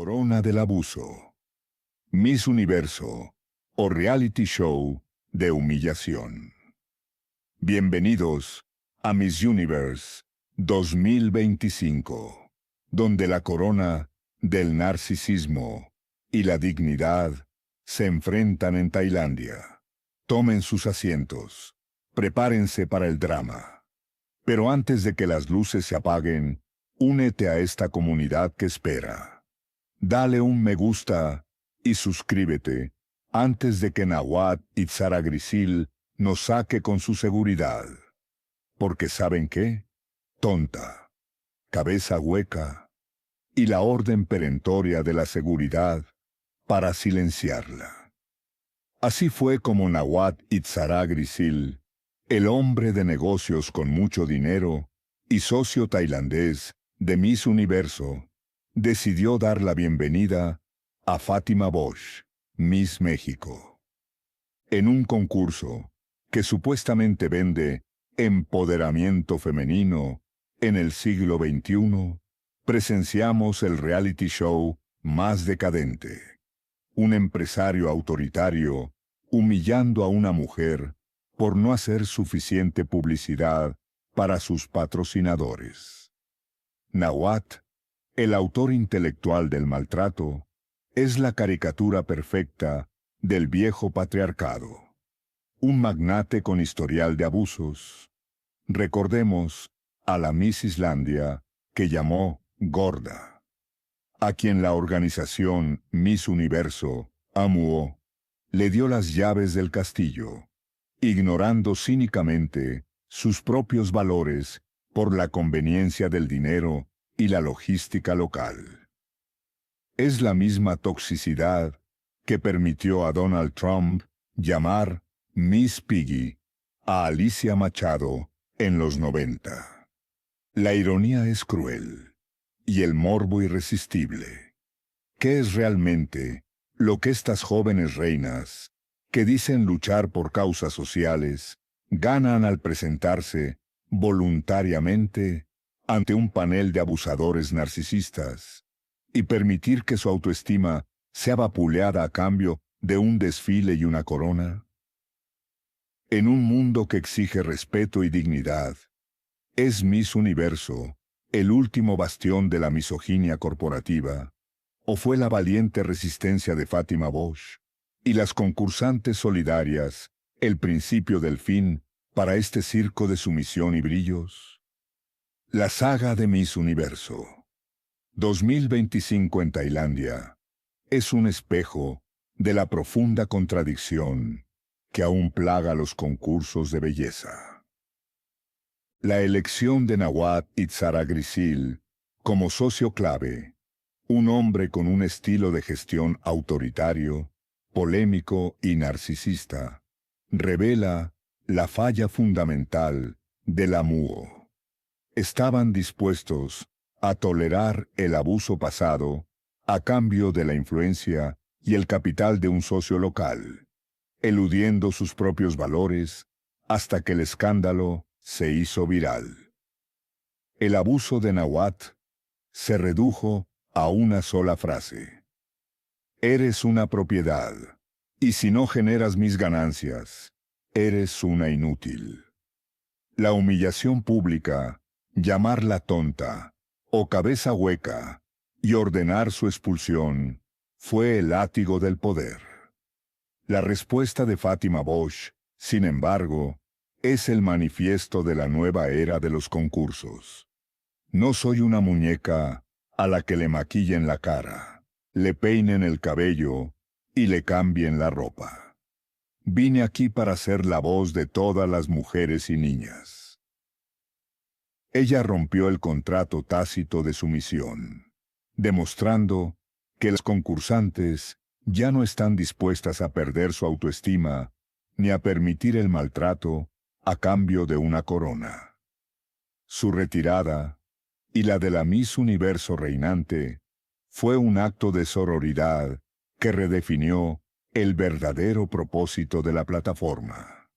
Corona del abuso. Miss Universo o reality show de humillación. Bienvenidos a Miss Universe 2025, donde la corona del narcisismo y la dignidad se enfrentan en Tailandia. Tomen sus asientos, prepárense para el drama. Pero antes de que las luces se apaguen, únete a esta comunidad que espera. Dale un me gusta y suscríbete antes de que Nawat Itzaragrisil nos saque con su seguridad. Porque ¿saben qué? Tonta, cabeza hueca y la orden perentoria de la seguridad para silenciarla. Así fue como Nawat Itzaragrisil, el hombre de negocios con mucho dinero y socio tailandés de Miss Universo, decidió dar la bienvenida a Fátima Bosch, Miss México. En un concurso que supuestamente vende empoderamiento femenino en el siglo XXI, presenciamos el reality show más decadente. Un empresario autoritario humillando a una mujer por no hacer suficiente publicidad para sus patrocinadores. Nawat, el autor intelectual del maltrato, es la caricatura perfecta del viejo patriarcado. Un magnate con historial de abusos. Recordemos a la Miss Islandia que llamó gorda, a quien la organización Miss Universo, AMUO, le dio las llaves del castillo, ignorando cínicamente sus propios valores por la conveniencia del dinero y la logística local. Es la misma toxicidad que permitió a Donald Trump llamar Miss Piggy a Alicia Machado en los 90. La ironía es cruel y el morbo irresistible. ¿Qué es realmente lo que estas jóvenes reinas, que dicen luchar por causas sociales, ganan al presentarse voluntariamente ante un panel de abusadores narcisistas y permitir que su autoestima sea vapuleada a cambio de un desfile y una corona? En un mundo que exige respeto y dignidad, ¿es Miss Universo el último bastión de la misoginia corporativa? ¿O fue la valiente resistencia de Fátima Bosch y las concursantes solidarias el principio del fin para este circo de sumisión y brillos? La saga de Miss Universo 2025 en Tailandia es un espejo de la profunda contradicción que aún plaga los concursos de belleza. La elección de Nawat Itzaragrisil como socio clave, un hombre con un estilo de gestión autoritario, polémico y narcisista, revela la falla fundamental del AMUO. Estaban dispuestos a tolerar el abuso pasado a cambio de la influencia y el capital de un socio local, eludiendo sus propios valores hasta que el escándalo se hizo viral. El abuso de Nawat se redujo a una sola frase: eres una propiedad, y si no generas mis ganancias, eres una inútil. La humillación pública, llamarla tonta o cabeza hueca y ordenar su expulsión, fue el látigo del poder. La respuesta de Fátima Bosch, sin embargo, es el manifiesto de la nueva era de los concursos. No soy una muñeca a la que le maquillen la cara, le peinen el cabello y le cambien la ropa. Vine aquí para ser la voz de todas las mujeres y niñas. Ella rompió el contrato tácito de sumisión, demostrando que las concursantes ya no están dispuestas a perder su autoestima ni a permitir el maltrato a cambio de una corona. Su retirada, y la de la Miss Universo reinante, fue un acto de sororidad que redefinió el verdadero propósito de la plataforma.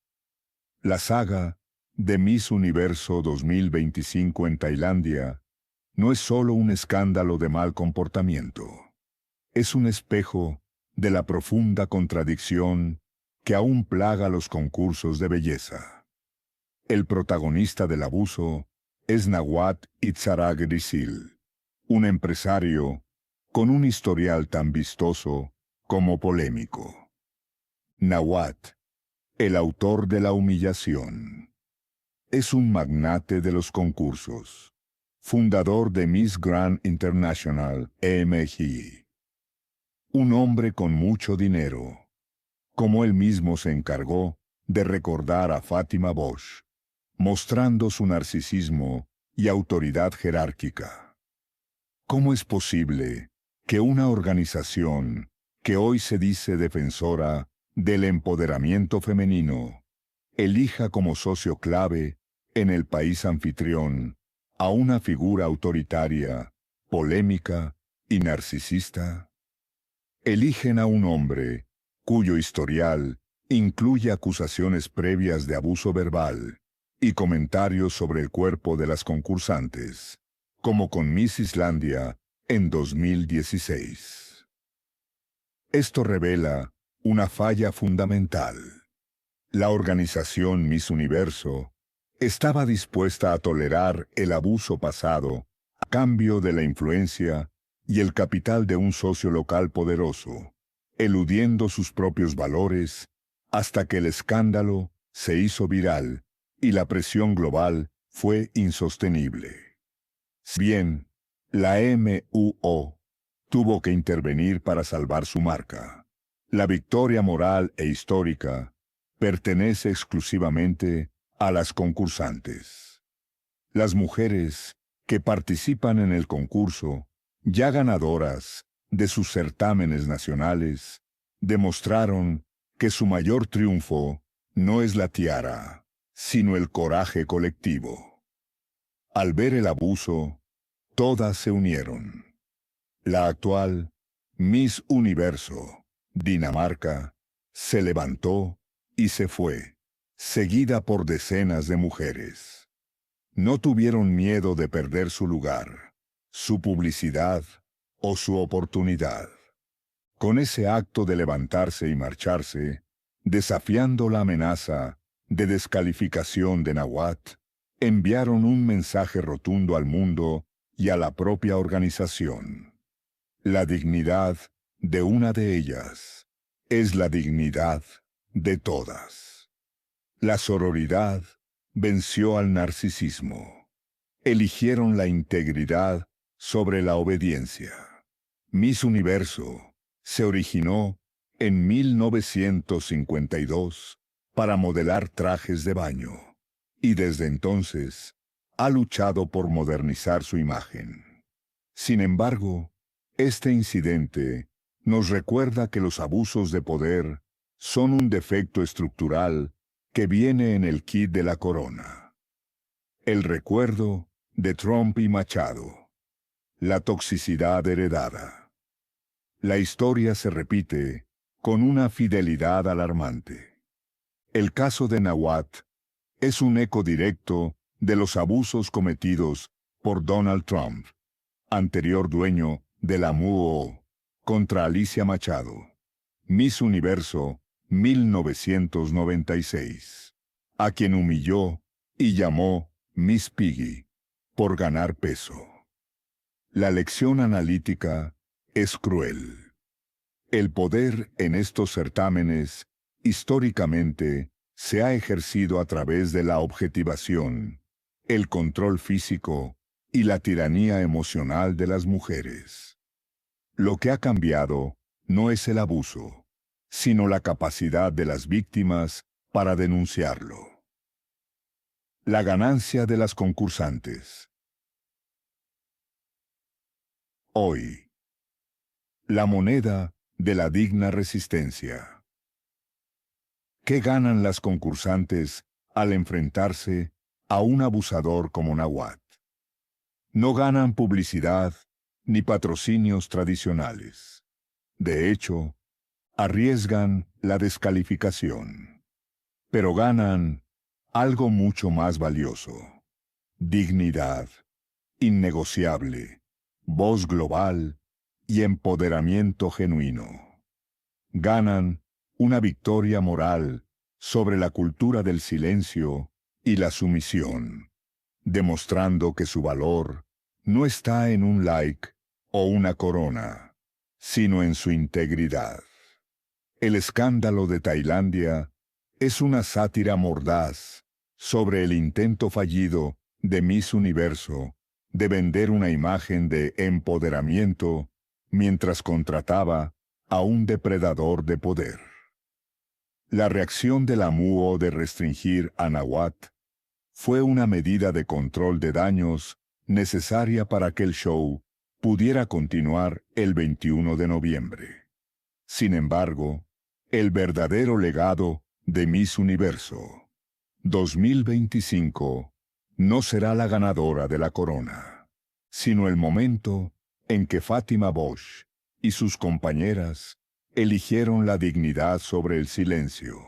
La saga de Miss Universo 2025 en Tailandia no es solo un escándalo de mal comportamiento. es un espejo de la profunda contradicción que aún plaga los concursos de belleza. El protagonista del abuso es Nawat Itzhak-Rizil, un empresario con un historial tan vistoso como polémico. Nawat, el autor de la humillación, es un magnate de los concursos, fundador de Miss Grand International (MGI). Un hombre con mucho dinero, como él mismo se encargó de recordar a Fátima Bosch, mostrando su narcisismo y autoridad jerárquica. ¿Cómo es posible que una organización que hoy se dice defensora del empoderamiento femenino elija como socio clave en el país anfitrión a una figura autoritaria, polémica y narcisista? Eligen a un hombre cuyo historial incluye acusaciones previas de abuso verbal y comentarios sobre el cuerpo de las concursantes, como con Miss Islandia en 2016. Esto revela una falla fundamental. La organización Miss Universo estaba dispuesta a tolerar el abuso pasado a cambio de la influencia y el capital de un socio local poderoso, eludiendo sus propios valores hasta que el escándalo se hizo viral y la presión global fue insostenible. Si bien la MUO tuvo que intervenir para salvar su marca, la victoria moral e histórica pertenece exclusivamente a las concursantes. Las mujeres que participan en el concurso, ya ganadoras de sus certámenes nacionales, demostraron que su mayor triunfo no es la tiara, sino el coraje colectivo. Al ver el abuso, todas se unieron. La actual Miss Universo, Dinamarca, se levantó y se fue, seguida por decenas de mujeres. No tuvieron miedo de perder su lugar, su publicidad o su oportunidad. Con ese acto de levantarse y marcharse, desafiando la amenaza de descalificación de Nawat, enviaron un mensaje rotundo al mundo y a la propia organización. La dignidad de una de ellas es la dignidad de todas. La sororidad venció al narcisismo. Eligieron la integridad sobre la obediencia. Miss Universo se originó en 1952 para modelar trajes de baño, y desde entonces ha luchado por modernizar su imagen. Sin embargo, este incidente nos recuerda que los abusos de poder son un defecto estructural que viene en el kit de la corona. El recuerdo de Trump y Machado. La toxicidad heredada. La historia se repite con una fidelidad alarmante. El caso de Nawat es un eco directo de los abusos cometidos por Donald Trump, anterior dueño de la MUO, contra Alicia Machado, Miss Universo 1996, a quien humilló y llamó Miss Piggy por ganar peso. La lección analítica es cruel. El poder en estos certámenes, históricamente, se ha ejercido a través de la objetivación, el control físico y la tiranía emocional de las mujeres. Lo que ha cambiado no es el abuso, sino la capacidad de las víctimas para denunciarlo. La ganancia de las concursantes. Hoy, la moneda de la digna resistencia. ¿Qué ganan las concursantes al enfrentarse a un abusador como Nawat? No ganan publicidad ni patrocinios tradicionales. De hecho, arriesgan la descalificación. Pero ganan algo mucho más valioso: dignidad, innegociable, voz global y empoderamiento genuino. Ganan una victoria moral sobre la cultura del silencio y la sumisión, demostrando que su valor no está en un like o una corona, sino en su integridad. El escándalo de Tailandia es una sátira mordaz sobre el intento fallido de Miss Universo de vender una imagen de empoderamiento mientras contrataba a un depredador de poder. La reacción de la MUO de restringir a Nawat fue una medida de control de daños necesaria para que el show pudiera continuar el 21 de noviembre. Sin embargo, el verdadero legado de Miss Universo 2025 no será la ganadora de la corona, sino el momento en que Fátima Bosch y sus compañeras eligieron la dignidad sobre el silencio.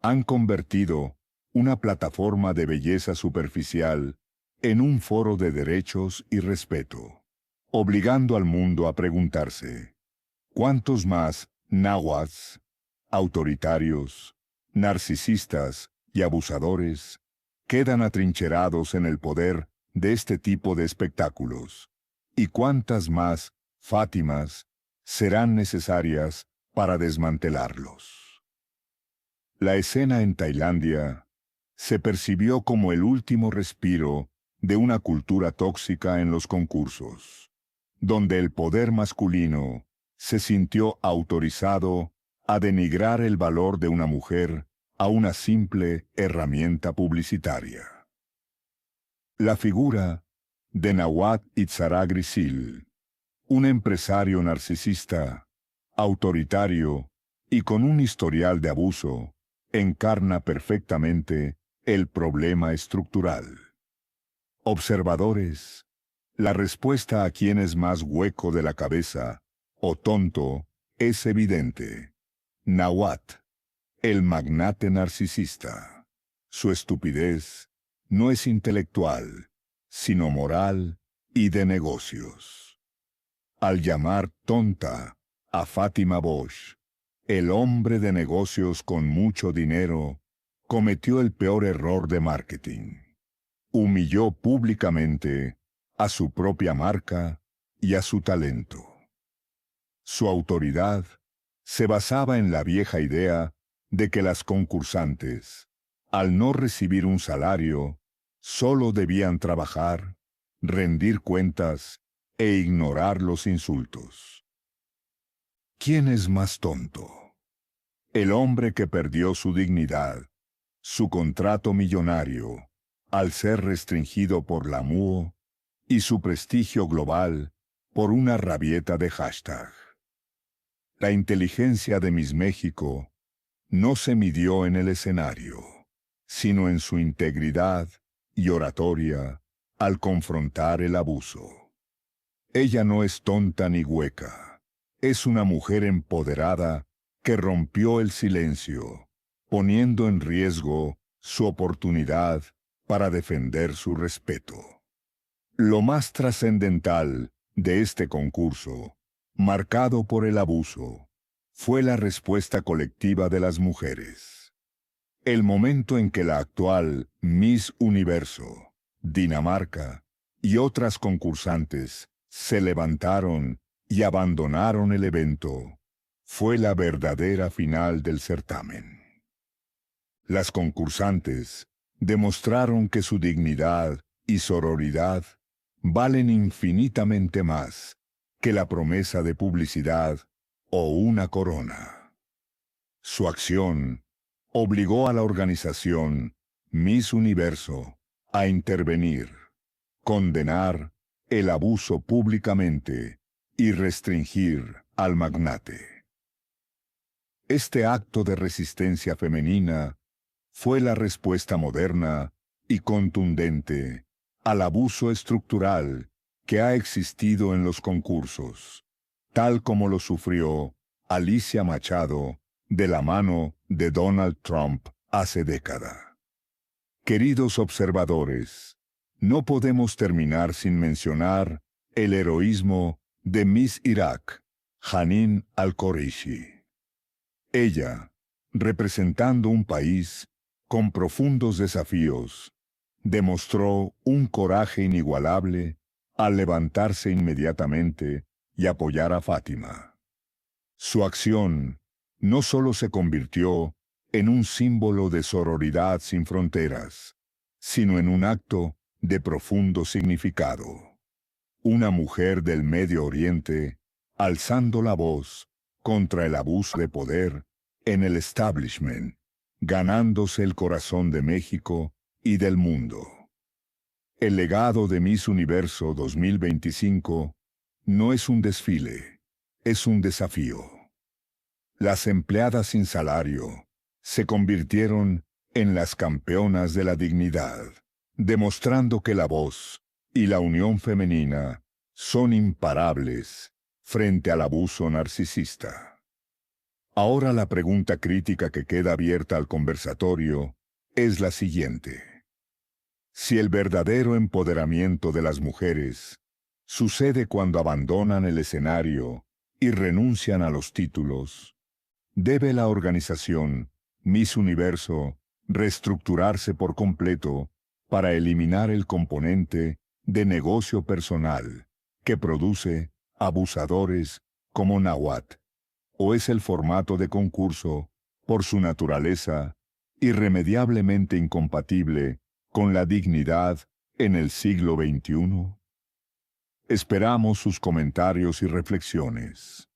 Han convertido una plataforma de belleza superficial en un foro de derechos y respeto, obligando al mundo a preguntarse: ¿cuántos más náhuatls, autoritarios, narcisistas y abusadores quedan atrincherados en el poder de este tipo de espectáculos? ¿Y cuántas más Fátimas serán necesarias para desmantelarlos? La escena en Tailandia se percibió como el último respiro de una cultura tóxica en los concursos, donde el poder masculino se sintió autorizado a denigrar el valor de una mujer a una simple herramienta publicitaria. La figura de Nawat Itzaragrisil, un empresario narcisista, autoritario y con un historial de abuso, encarna perfectamente el problema estructural. Observadores, la respuesta a quien es más hueco de la cabeza o tonto es evidente. Nawat, el magnate narcisista. Su estupidez no es intelectual, sino moral y de negocios. Al llamar tonta a Fátima Bosch, el hombre de negocios con mucho dinero cometió el peor error de marketing. Humilló públicamente a su propia marca y a su talento. Su autoridad se basaba en la vieja idea de que las concursantes, al no recibir un salario, solo debían trabajar, rendir cuentas e ignorar los insultos. ¿Quién es más tonto? El hombre que perdió su dignidad, su contrato millonario, al ser restringido por la MUO, y su prestigio global por una rabieta de hashtag. La inteligencia de Miss México no se midió en el escenario, sino en su integridad y oratoria al confrontar el abuso. Ella no es tonta ni hueca, es una mujer empoderada que rompió el silencio, poniendo en riesgo su oportunidad para defender su respeto. Lo más trascendental de este concurso, marcado por el abuso, fue la respuesta colectiva de las mujeres. El momento en que la actual Miss Universo, Dinamarca, y otras concursantes se levantaron y abandonaron el evento, fue la verdadera final del certamen. Las concursantes demostraron que su dignidad y sororidad valen infinitamente más que la promesa de publicidad o una corona. Su acción obligó a la organización Miss Universo a intervenir, condenar el abuso públicamente y restringir al magnate. Este acto de resistencia femenina fue la respuesta moderna y contundente al abuso estructural que ha existido en los concursos, tal como lo sufrió Alicia Machado de la mano de Donald Trump hace década. Queridos observadores, no podemos terminar sin mencionar el heroísmo de Miss Irak, Janine Al-Quraishi. Ella, representando un país con profundos desafíos, demostró un coraje inigualable al levantarse inmediatamente y apoyar a Fátima. Su acción no solo se convirtió en un símbolo de sororidad sin fronteras, sino en un acto de profundo significado. Una mujer del Medio Oriente alzando la voz contra el abuso de poder en el establishment, ganándose el corazón de México y del mundo. El legado de Miss Universo 2025 no es un desfile, es un desafío. Las empleadas sin salario se convirtieron en las campeonas de la dignidad, demostrando que la voz y la unión femenina son imparables frente al abuso narcisista. Ahora la pregunta crítica que queda abierta al conversatorio es la siguiente. Si el verdadero empoderamiento de las mujeres sucede cuando abandonan el escenario y renuncian a los títulos, ¿debe la organización Miss Universo reestructurarse por completo para eliminar el componente de negocio personal que produce abusadores como Nahuatl? ¿O es el formato de concurso, por su naturaleza, irremediablemente incompatible con la dignidad en el siglo XXI? Esperamos sus comentarios y reflexiones.